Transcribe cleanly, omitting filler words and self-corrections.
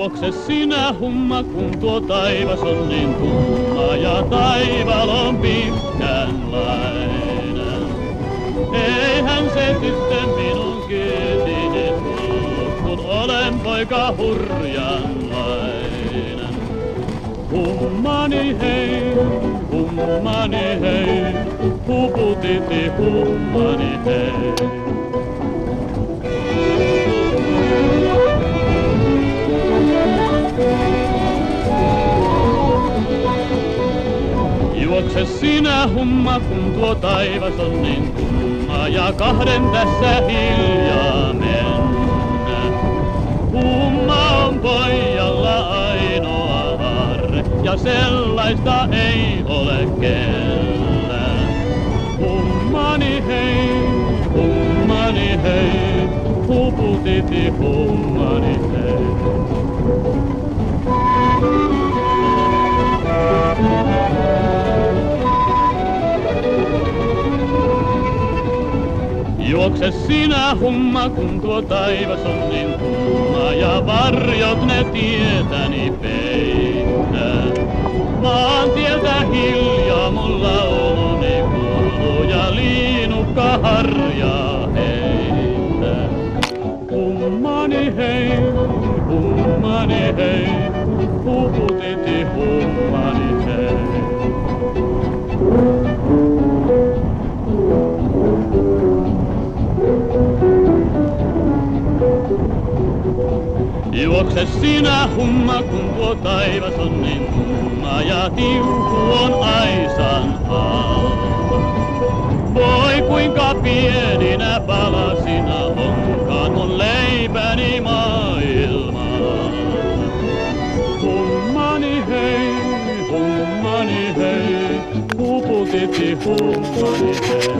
Juokse sinä humma, kun tuo taivas on niin tumma ja taival on pitkänlainen. Eihän se tyttö minun kyytini tullut, kun olen poika hurjanlainen. Hummani hei, huputiti hummani hei. Juokse sinä humma, kun tuo taivas on niin tumma ja kahden tässä hiljaa mennä. Humma on pojalla ainoa aarre ja sellaista ei ole kellään. Hummani hei, huputiti hummani hei. Juokse sinä humma, kun tuo taivas on niin tumma ja varjot ne tietäni peittää. Maantieltä hiljaa mun lauluni kuuluu ja liinukka harjaa heittää. Hummani hei, huputiti hummani hei. Juokse sinä humma, kun tuo taivas on niin tumma ja tiukku on aisan alla. Voi kuinka pieninä palasina onkaan mun leipäni maailmaa. Hummani hei, huputiti hummani hei.